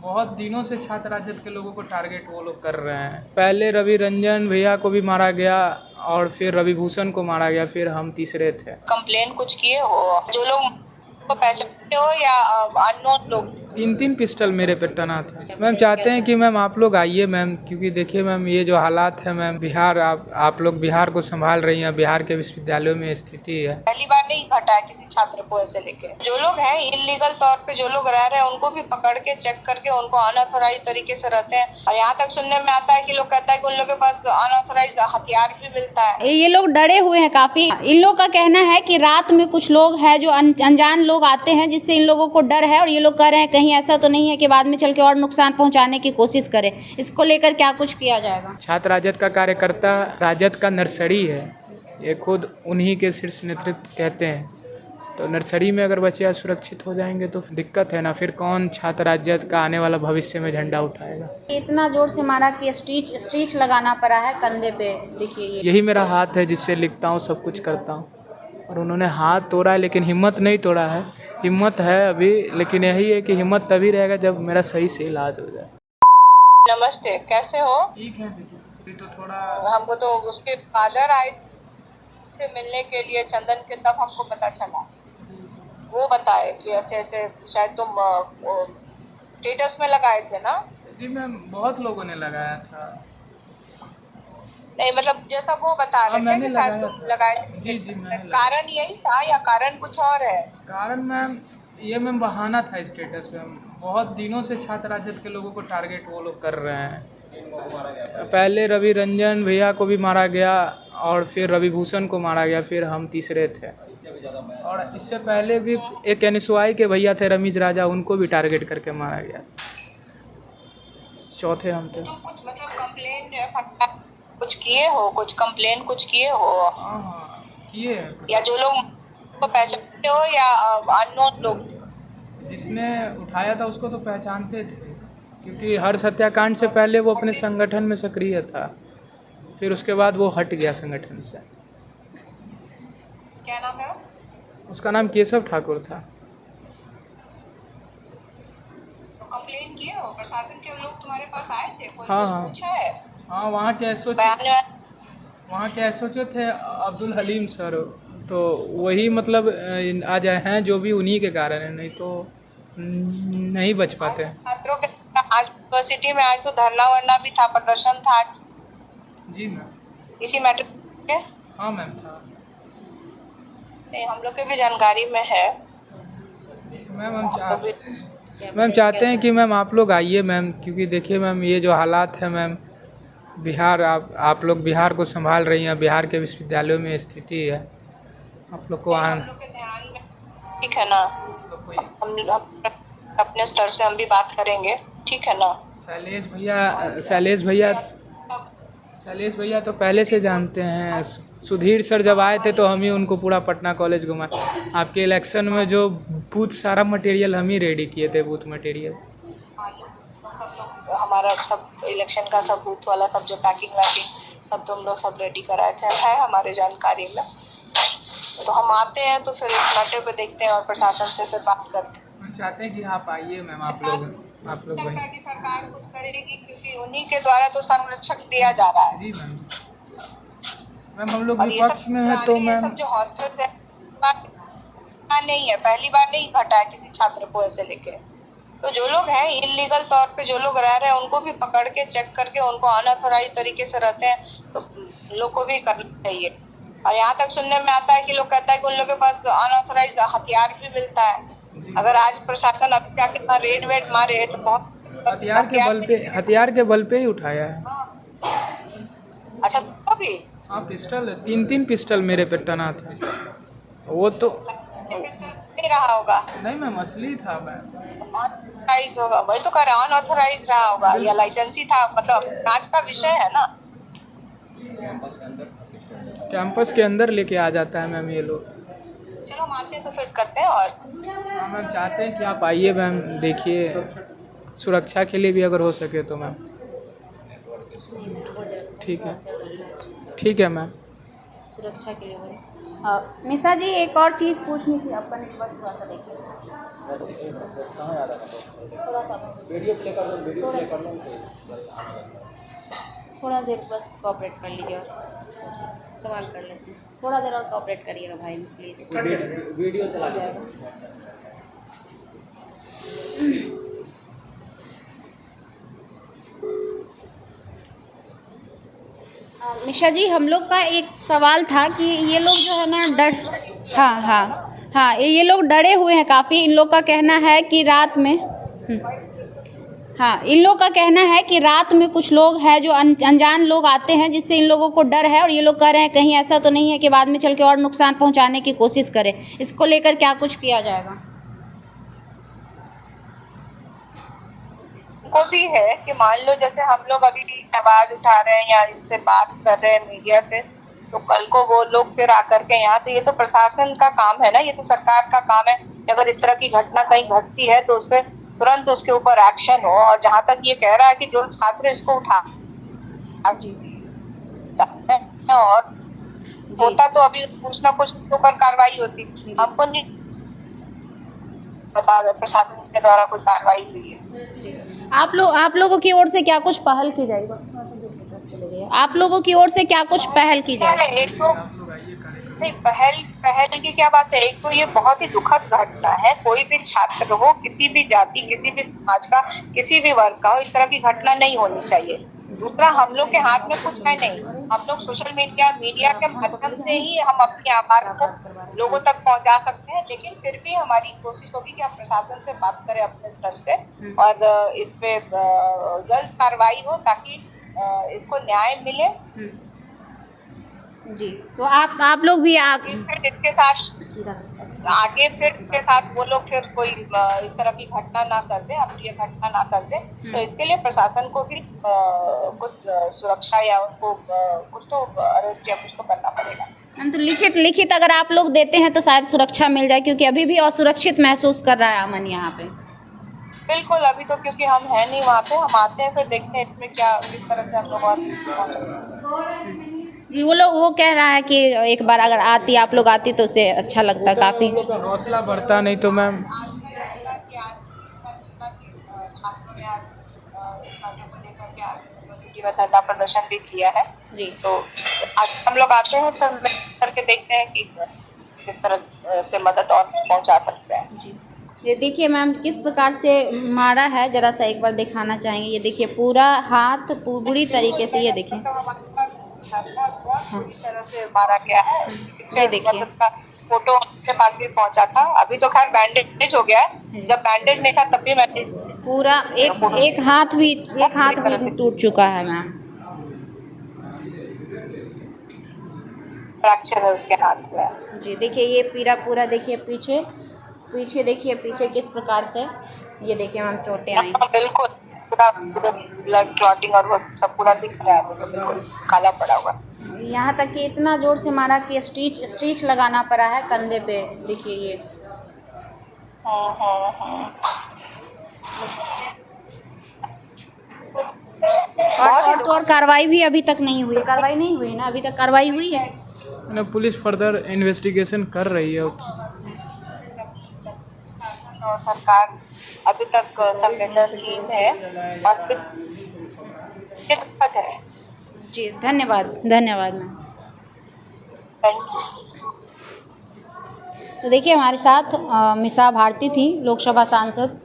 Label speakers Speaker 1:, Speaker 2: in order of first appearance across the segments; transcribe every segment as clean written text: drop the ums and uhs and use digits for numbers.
Speaker 1: बहुत दिनों से छात्र राजद के लोगों को टारगेट वो लोग कर रहे हैं। पहले रवि रंजन भैया को भी मारा गया और फिर रवि भूषण को मारा गया, फिर हम तीसरे थे।
Speaker 2: कंप्लेन कुछ किए हो? जो लोग को पहचानते हो या अननोन लोग?
Speaker 1: 3 पिस्टल मेरे पे तैनात है। मैम चाहते हैं कि मैम आप लोग आइए मैम, क्योंकि देखिए मैम ये जो हालात है मैम, बिहार आप लोग बिहार को संभाल रही हैं, बिहार के विश्वविद्यालयों में स्थिति है।
Speaker 2: पहली बार नहीं घटा है किसी छात्र को ऐसे लेके। जो लोग हैं इलीगल तौर पे जो लोग रह रहे हैं उनको भी पकड़ के चेक करके उनको अनऑथोराइज तरीके से रहते हैं। और यहाँ तक सुनने में आता है कि लोग कहता है कि उन लोगों के पास अनऑथोराइज हथियार भी मिलता है।
Speaker 3: ये लोग डरे हुए हैं काफी। इन लोग का कहना है कि रात में कुछ लोग हैं जो अनजान लोग आते हैं, जिससे इन लोगों को डर है, और ये लोग कह रहे हैं कहीं ऐसा तो नहीं है कि बाद में चल के और नुकसान पहुंचाने की कोशिश करें। इसको लेकर क्या कुछ किया जाएगा?
Speaker 1: छात्र राजद का कार्यकर्ता राजद का नर्सरी है, ये खुद उन्हीं के शीर्ष नेतृत्व कहते हैं। तो नर्सरी में अगर बच्चे असुरक्षित हो जाएंगे तो दिक्कत है ना, फिर कौन छात्र राजद का आने वाला भविष्य में झंडा उठाएगा।
Speaker 3: इतना जोर से मारा कि स्टिच लगाना पड़ा है कंधे पे। देखिए
Speaker 1: यही मेरा हाथ है जिससे लिखता हूँ, सब कुछ करता हूँ। और उन्होंने हाथ तोड़ा है लेकिन हिम्मत नहीं तोड़ा है। हिम्मत है अभी, लेकिन यही है कि हिम्मत तभी रहेगा जब मेरा सही से इलाज हो जाए।
Speaker 2: नमस्ते, कैसे हो?
Speaker 1: ठीक है अभी तो थोड़ा
Speaker 2: हमको तो उसके फादर आए थे मिलने के लिए चंदन के, तब हमको पता चला। वो बताए कि ऐसे ऐसे शायद तुम स्टेटस में लगाए थे ना?
Speaker 1: जी मैम, बहुत लोगों ने लगाया था।
Speaker 2: नहीं मतलब जैसा वो बता रहे थे
Speaker 1: मैंने
Speaker 2: कि शायद
Speaker 1: लगाया
Speaker 2: तुम
Speaker 1: था।
Speaker 2: लगाए थे।
Speaker 1: जी मैंने
Speaker 2: कारण यही था या कारण कुछ और है?
Speaker 1: कारण मैम ये मैम बहाना था स्टेटस पे। बहुत दिनों से छात्र राजद के लोगों को टारगेट वो लोग कर रहे हैं। पहले रवि रंजन भैया को भी मारा गया और फिर रवि भूषण को मारा गया, फिर हम तीसरे थे। और इससे पहले भी एक एनएसवाई के भैया थे रमीज राजा, उनको भी टारगेट करके मारा गया था। चौथे हम थे।
Speaker 2: तुम कुछ मतलब कंप्लेन कुछ किए हो? कुछ कंप्लेन कुछ किए हो?
Speaker 1: हाँ किए हैं।
Speaker 2: या जो लोग को पहचानते हो या अननोन लोग?
Speaker 1: जिसने उठाया था उसको तो पहचानते थे, क्योंकि हर्ष हत्याकांड से पहले वो अपने संगठन में सक्रिय था, फिर उसके बाद वो हट गया संगठन से।
Speaker 2: क्या नाम है?
Speaker 1: उसका नाम केशव ठाकुर था।
Speaker 2: तो कंप्लेन किए हो? प्रशासन के लोग तुम्हारे पास आए थे? कोई
Speaker 1: हाँ
Speaker 2: कुछ पूछा है?
Speaker 1: हाँ, वहाँ के एसओची थे अब्दुल हलीम सर, तो वही मतलब आज हैं जो भी उन्हीं के कारण है, नहीं तो नहीं बच पाते।
Speaker 2: छात्रों के आज यूनिवर्सिटी में आज तो धरना वरना भी था, प्रदर्शन था आज।
Speaker 1: जी मैम।
Speaker 2: इसी मैटर पे?
Speaker 1: हाँ मैम था।
Speaker 2: नहीं, हम लोग के भी जानकारी में है।
Speaker 1: मैम चाहते हैं कि मैम आप लोग आइए मैम, क्योंकि देखिए मैम ये जो हालात है मैम, बिहार आप लोग बिहार को संभाल रही हैं, बिहार के विश्वविद्यालयों में स्थिति है, आप लोग को
Speaker 2: हम लोग के ध्यान में, ठीक है ना? हम अपने स्तर से हम भी बात करेंगे, ठीक है ना?
Speaker 1: शैलेश भैया तो पहले से जानते हैं। सुधीर सर जब आए थे तो हम ही उनको पूरा पटना कॉलेज घुमाए। आपके इलेक्शन में जो बूथ सारा मटेरियल हम ही रेडी किए थे, बूथ मटेरियल।
Speaker 2: सब लोग हमारा सब इलेक्शन का सब बूथ वाला सब जो पैकिंग वैकिंग सब तुम लोग सब रेडी कराए थे, है हमारे जानकारी में। तो हम आते हैं तो फिर इस मैटर पे देखते हैं और प्रशासन से फिर बात करते हैं।
Speaker 1: हम चाहते हैं कि आप आइए मैम, आप लोग
Speaker 2: लगता है कि सरकार कुछ करेगी, क्योंकि उन्हीं के द्वारा तो संरक्षक दिया जा रहा है।
Speaker 1: जी मैम। मैम हम लोग विपक्ष में है तो मैम
Speaker 2: सब जो हॉस्टल्स है नहीं है, पहली बार नहीं घटा है किसी छात्र को ऐसे लेके। तो जो लोग हैं इलीगल तौर पे जो लोग रह रहे हैं उनको भी पकड़ के चेक करके उनको अनऑथोराइज तरीके से रहते हैं, तो लोग को भी करना चाहिए। और यहाँ तक सुनने में आता है कि लोग कहता है कि उन लोगों के पास अनऑथोराइज हथियार भी मिलता है। अगर आज प्रशासन अब क्या कितना रेड वेड मारे तो बहुत
Speaker 1: हथियार के बल पे ही उठाया है।
Speaker 2: अच्छा तो भी
Speaker 1: हाँ, पिस्टल 3 पिस्टल मेरे पे तैनात है। वो तो
Speaker 2: नहीं रहा होगा।
Speaker 1: नहीं मैम, असली था मैम।
Speaker 2: अनऑथोराइज होगा, वही तो कह रहे हैं, अनऑथोराइज रहा होगा या लाइसेंसी था, मतलब जांच का विषय है ना।
Speaker 1: कैंपस के अंदर लेके आ जाता है मैम ये लोग।
Speaker 2: चलो हम आते हैं तो फिर करते हैं। और
Speaker 1: हाँ मैम, चाहते हैं कि आप आइए मैम, देखिए सुरक्षा के लिए भी अगर हो सके तो मैम। ठीक है मैम।
Speaker 3: सुरक्षा के लिए बोले। मिसा जी एक और चीज़ पूछनी थी आपका, नेटवर्क थोड़ा सा देखिए, थोड़ा सा थोड़ा देर बस कोऑपरेट कर लीजिए और सवाल कर लेते हैं। थोड़ा देर और कोऑपरेट करिएगा भाई प्लीज़।
Speaker 1: वीडियो चला जाएगा।
Speaker 3: मिशा जी हम लोग का एक सवाल था कि ये लोग जो है ना हाँ ये लोग डरे हुए हैं काफ़ी। इन लोग का कहना है कि रात में इन लोग का कहना है कि रात में कुछ लोग हैं जो अनजान लोग आते हैं, जिससे इन लोगों को डर है, और ये लोग कह रहे हैं कहीं ऐसा तो नहीं है कि बाद में चल के और नुकसान पहुंचाने की कोशिश करें। इसको लेकर क्या कुछ किया जाएगा?
Speaker 2: को भी है कि मान लो जैसे हम लोग अभी आवाज उठा रहे हैं या इनसे बात कर रहे हैं मीडिया से, तो कल को वो लोग फिर आकर के यहाँ, तो ये तो प्रशासन का काम है ना, ये तो सरकार का काम है। अगर इस तरह की घटना कहीं घटती है तो उसपे तुरंत उसके ऊपर एक्शन हो। और जहाँ तक ये कह रहा है कि जो छात्र इसको उठा और होता तो अभी कुछ ना कुछ इसके ऊपर कार्रवाई होती, हमको नहीं बता रहे प्रशासन के द्वारा कोई कार्रवाई हुई है।
Speaker 3: आप लोगों की ओर से क्या कुछ पहल की जाएगी? आप लोगों की ओर से क्या कुछ पहल की जाएगी?
Speaker 2: एक तो नहीं, पहल की क्या बात है, एक तो ये बहुत ही दुखद घटना है। कोई भी छात्र हो, किसी भी जाति, किसी भी समाज का, किसी भी वर्ग का हो, इस तरह की घटना नहीं होनी चाहिए। दूसरा, हम लोग के हाथ में कुछ है नहीं, हम लोग सोशल मीडिया के माध्यम से ही हम अपनी आवाज को लोगों तक पहुंचा सकते हैं। लेकिन फिर भी हमारी कोशिश होगी कि हम प्रशासन से बात करें अपने स्तर से और इस पे जल्द कार्रवाई हो ताकि इसको न्याय मिले।
Speaker 3: जी, तो आप लोग भी
Speaker 2: फिर इसके साथ वो लोग फिर कोई इस तरह की घटना ना कर दे, अप्रिय घटना ना कर दे। तो इसके लिए प्रशासन को भी कुछ सुरक्षा या उनको कुछ तो अरेस्ट या कुछ तो करना पड़ेगा।
Speaker 3: हम तो लिखित अगर आप लोग देते हैं तो शायद सुरक्षा मिल जाए, क्योंकि अभी भी असुरक्षित महसूस कर रहा है अमन यहाँ पे।
Speaker 2: बिल्कुल, अभी तो क्योंकि हम हैं नहीं वहाँ पे, हम आते हैं फिर देखते हैं इसमें क्या किस तरह से हम लोग
Speaker 3: वो कह रहा है कि एक बार अगर आप लोग आती तो उसे अच्छा लगता, काफ़ी
Speaker 1: हौसला बढ़ता। नहीं तो मैम
Speaker 2: में धरना प्रदर्शन भी किया है जी, तो आज हम लोग आते हैं तो करके देखते हैं कि किस तरह से मदद और पहुंचा सकते हैं जी।
Speaker 3: ये देखिए मैम किस प्रकार से मारा है, जरा सा एक बार दिखाना चाहेंगे। ये देखिए पूरा हाथ पूरी तरीके से, ये देखिए
Speaker 2: पूरी तरह से मारा गया है।
Speaker 3: ये देखिए
Speaker 2: फोटो के पास भी पहुंचा था, अभी तो खैर बैंडेज हो गया है, जब बैंडेज नहीं था तब भी बैंडेज
Speaker 3: पूरा एक हाथ भी टूट चुका है मैम,
Speaker 2: फ्रैक्चर है उसके हाथ में
Speaker 3: जी। देखिए ये पूरा देखिए पीछे देखिए पीछे किस प्रकार से, ये देखिए मैम चोटें आई।
Speaker 2: बिल्कुल पूरा ब्लड क्लॉटिंग और वो सब पूरा दिख रहा है, वो तो बिल्कुल काला पड़ा हुआ।
Speaker 3: यहाँ तक कि इतना जोर से मारा कि स्टिच लगाना पड़ा है कंधे पे, देखिए ये। और कार्रवाई भी अभी तक नहीं हुई, ना अभी तक कार्रवाई हुई है
Speaker 1: ना, पुलिस फर्दर इन्वेस्टिगेशन कर रही है
Speaker 2: और सरकार अभी तक संवेदनशील है और दुखद है
Speaker 3: जी। धन्यवाद मैम। तो देखिए हमारे साथ मिसा भारती थी, लोकसभा सांसद,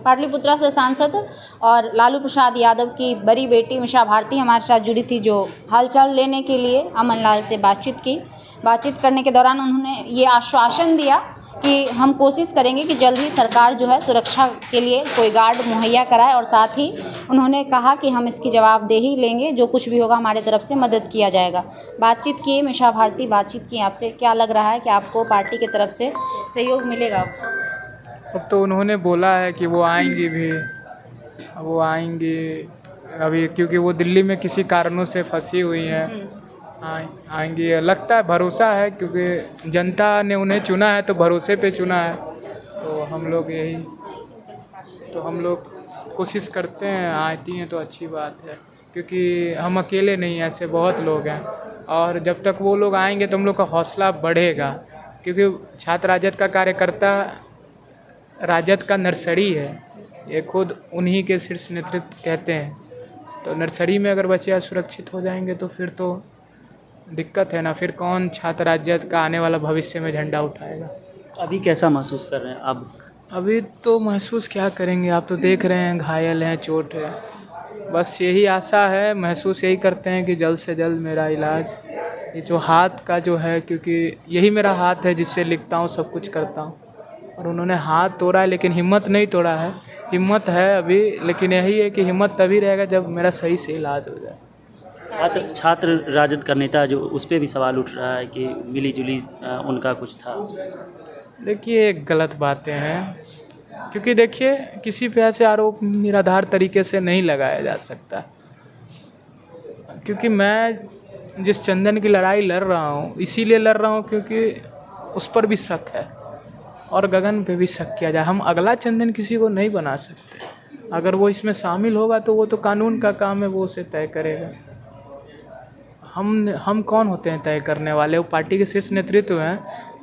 Speaker 3: पाटलिपुत्रा से सांसद, और लालू प्रसाद यादव की बड़ी बेटी मिसा भारती हमारे साथ जुड़ी थी, जो हालचाल लेने के लिए अमन लाल से बातचीत करने के दौरान उन्होंने ये आश्वासन दिया कि हम कोशिश करेंगे कि जल्द ही सरकार जो है सुरक्षा के लिए कोई गार्ड मुहैया कराए, और साथ ही उन्होंने कहा कि हम इसकी जवाबदेही लेंगे, जो कुछ भी होगा हमारे तरफ से मदद किया जाएगा। बातचीत की मिसा भारती, बातचीत की आपसे, क्या लग रहा है कि आपको पार्टी की तरफ से सहयोग मिलेगा?
Speaker 1: अब तो उन्होंने बोला है कि वो आएंगी भी, वो आएंगी अभी, क्योंकि वो दिल्ली में किसी कारणों से फंसी हुई हैं। आएंगी, लगता है, भरोसा है, क्योंकि जनता ने उन्हें चुना है तो भरोसे पे चुना है। तो हम लोग कोशिश करते हैं, आती हैं तो अच्छी बात है। क्योंकि हम अकेले नहीं, ऐसे बहुत लोग हैं। और जब तक वो लोग आएंगे तो हम लोग का हौसला बढ़ेगा, क्योंकि छात्र राजद का कार्यकर्ता राजद का नर्सरी है, ये खुद उन्हीं के शीर्ष नेतृत्व कहते हैं। तो नर्सरी में अगर बच्चे असुरक्षित हो जाएंगे तो फिर तो दिक्कत है ना, फिर कौन छात्र राजद का आने वाला भविष्य में झंडा उठाएगा।
Speaker 4: अभी कैसा महसूस कर रहे हैं अब?
Speaker 1: अभी तो महसूस क्या करेंगे, आप तो देख रहे हैं, घायल हैं, चोट है। बस यही आशा है, महसूस यही करते हैं कि जल्द से जल्द मेरा इलाज, ये जो हाथ का जो है, क्योंकि यही मेरा हाथ है जिससे लिखता हूँ, सब कुछ करता हूँ, और उन्होंने हाथ तोड़ा है लेकिन हिम्मत नहीं तोड़ा है। हिम्मत है अभी, लेकिन यही है कि हिम्मत तभी रहेगा जब मेरा सही से इलाज हो जाए।
Speaker 4: छात्र राजद का नेता जो, उस पर भी सवाल उठ रहा है कि मिली जुली उनका कुछ था।
Speaker 1: देखिए, गलत बातें हैं, क्योंकि देखिए किसी पे ऐसे आरोप निराधार तरीके से नहीं लगाया जा सकता, क्योंकि मैं जिस चंदन की लड़ाई लड़ रहा हूँ इसीलिए लड़ रहा हूँ क्योंकि उस पर भी शक है और गगन पे भी शक किया जाए। हम अगला चंदन किसी को नहीं बना सकते, अगर वो इसमें शामिल होगा तो वो तो कानून का काम है, वो उसे तय करेगा। हम कौन होते हैं तय करने वाले, वो पार्टी के शीर्ष नेतृत्व हैं।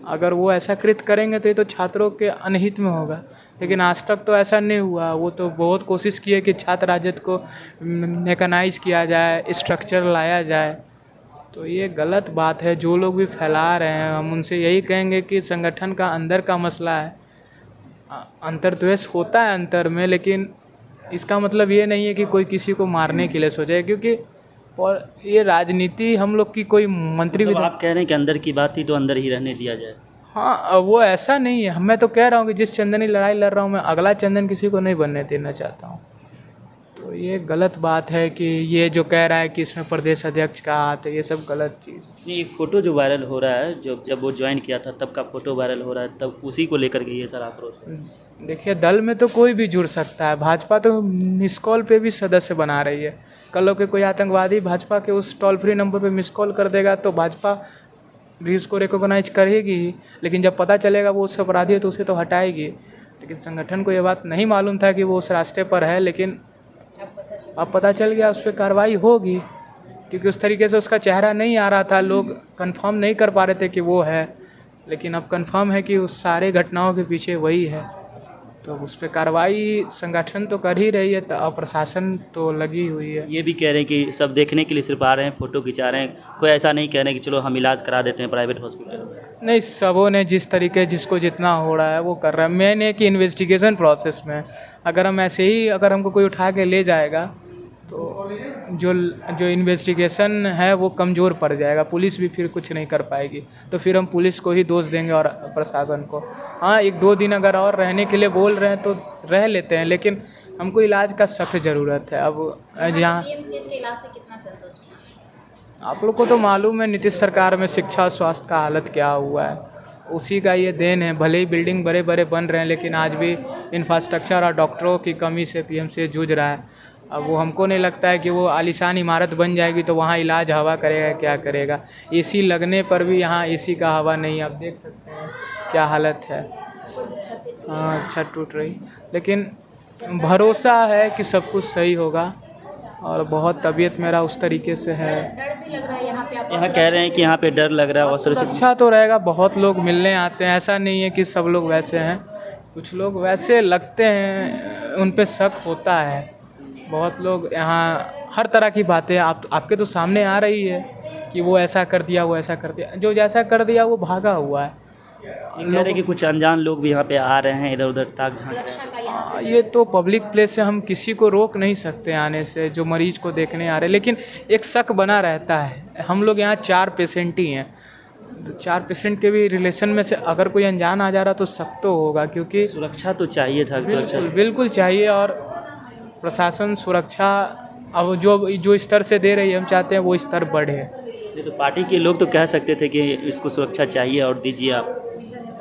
Speaker 1: अगर वो ऐसा कृत्य करेंगे तो ये तो छात्रों के अनहित में होगा, लेकिन आज तक तो ऐसा नहीं हुआ। वो तो बहुत कोशिश की है कि छात्र राजद को मैकेनाइज किया जाए, स्ट्रक्चर लाया जाए, तो ये गलत बात है। जो लोग भी फैला रहे हैं, हम उनसे यही कहेंगे कि संगठन का अंदर का मसला है, अंतर्द्वेष होता है अंतर में, लेकिन इसका मतलब ये नहीं है कि कोई किसी को मारने के लिए सोचे, क्योंकि और ये राजनीति हम लोग की कोई मंत्री
Speaker 4: मतलब आप कह रहे हैं कि अंदर की बात ही तो अंदर ही रहने दिया जाए।
Speaker 1: हाँ, वो ऐसा नहीं है। मैं तो कह रहा हूँ कि जिस चंदन की लड़ाई लड़ रहा हूँ मैं, अगला चंदन किसी को नहीं बनने देना चाहता हूँ। तो ये गलत बात है कि ये जो कह रहा है कि इसमें प्रदेश अध्यक्ष का हाथ है, ये सब गलत चीज़।
Speaker 4: नहीं, एक फ़ोटो जो वायरल हो रहा है, जब वो ज्वाइन किया था तब का फ़ोटो वायरल हो रहा है, तब उसी को लेकर के ये सर आक्रोश है।
Speaker 1: देखिए, दल में तो कोई भी जुड़ सकता है। भाजपा तो मिस कॉल पे भी सदस्य बना रही है। कल के कोई आतंकवादी भाजपा के उस टोल फ्री नंबर पे मिस कॉल कर देगा तो भाजपा भी उसको रिकॉग्नाइज करेगी, लेकिन जब पता चलेगा वो उस अपराधी है तो उसे तो हटाएगी। लेकिन संगठन को ये बात नहीं मालूम था कि वो उस रास्ते पर है, लेकिन अब पता चल गया, उस पर कार्रवाई होगी, क्योंकि उस तरीके से उसका चेहरा नहीं आ रहा था, लोग कंफर्म नहीं कर पा रहे थे कि वो है, लेकिन अब कंफर्म है कि उस सारे घटनाओं के पीछे वही है। तो उस पर कार्रवाई संगठन तो कर ही रही है, तो प्रशासन तो लगी हुई है।
Speaker 4: ये भी कह रहे हैं कि सब देखने के लिए सिर्फ आ रहे हैं, फ़ोटो खिंचा रहे हैं, कोई ऐसा नहीं कह रहे हैं कि चलो हम इलाज करा देते हैं प्राइवेट हॉस्पिटल में।
Speaker 1: नहीं, सबों ने जिस तरीके जिसको जितना हो रहा है वो कर रहा है। मेन है कि इन्वेस्टिगेशन प्रोसेस में अगर हम ऐसे ही, अगर हमको कोई उठा के ले जाएगा तो जो इन्वेस्टिगेशन है वो कमज़ोर पड़ जाएगा, पुलिस भी फिर कुछ नहीं कर पाएगी, तो फिर हम पुलिस को ही दोष देंगे और प्रशासन को। हाँ, 1-2 दिन अगर और रहने के लिए बोल रहे हैं तो रह लेते हैं, लेकिन हमको इलाज का सख्त ज़रूरत है। अब जहाँ
Speaker 3: PMCH के इलाज से कितना संतुष्ट हैं?
Speaker 1: आप लोग को तो मालूम है नीतीश सरकार में शिक्षा और स्वास्थ्य का हालत क्या हुआ है, उसी का ये देन है। भले ही बिल्डिंग बड़े बड़े बन रहे हैं, लेकिन आज भी इंफ्रास्ट्रक्चर और डॉक्टरों की कमी से PMCH जूझ रहा है। अब वो हमको नहीं लगता है कि वो आलीशान इमारत बन जाएगी तो वहाँ इलाज हवा करेगा, क्या करेगा। AC लगने पर भी यहाँ AC का हवा नहीं, आप देख सकते हैं क्या हालत है। हाँ, छत टूट रही, लेकिन भरोसा है कि सब कुछ सही होगा, और बहुत तबीयत मेरा उस तरीके से है।
Speaker 3: डर भी लग रहा है यहाँ पे आपको?
Speaker 4: यहाँ कह रहे हैं कि यहाँ पे डर लग रहा है और सुरक्षित।
Speaker 1: अच्छा तो रहेगा, बहुत लोग मिलने आते हैं, ऐसा नहीं है कि सब लोग वैसे हैं, कुछ लोग वैसे लगते हैं, उन पे शक होता है। बहुत लोग यहाँ हर तरह की बातें आपके तो सामने आ रही है कि वो ऐसा कर दिया, वो ऐसा कर दिया, जो जैसा कर दिया वो भागा हुआ है।
Speaker 4: कह रहे हैं कि कुछ अनजान लोग भी यहाँ पे आ रहे हैं, इधर उधर ताक झांक।
Speaker 1: ये तो पब्लिक प्लेस से हम किसी को रोक नहीं सकते आने से, जो मरीज को देखने आ रहे, लेकिन एक शक बना रहता है। हम लोग यहाँ 4 पेशेंट ही हैं, तो 4 पेशेंट के भी रिलेशन में से अगर कोई अनजान आ जा रहा तो शक तो होगा, क्योंकि
Speaker 4: सुरक्षा तो चाहिए था। सुरक्षा
Speaker 1: बिल्कुल चाहिए, और प्रशासन सुरक्षा अब जो स्तर से दे रही है, हम चाहते हैं वो स्तर बढ़े।
Speaker 4: ये तो पार्टी के लोग तो कह सकते थे कि इसको सुरक्षा चाहिए और दीजिए आप,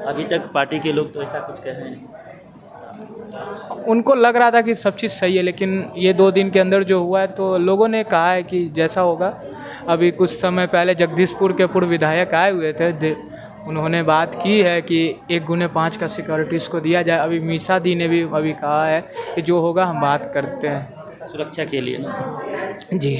Speaker 4: अभी तक पार्टी के लोग तो ऐसा कुछ कह रहे हैं।
Speaker 1: उनको लग रहा था कि सब चीज़ सही है, लेकिन ये 2 दिन के अंदर जो हुआ है तो लोगों ने कहा है कि जैसा होगा। अभी कुछ समय पहले जगदीशपुर के पूर्व विधायक आए हुए थे, उन्होंने बात की है कि 1/5 का सिक्योरिटी इसको दिया जाए। अभी मीसा दी ने भी अभी कहा है कि जो होगा हम बात करते हैं।
Speaker 4: सुरक्षा के लिए ना।
Speaker 1: जी।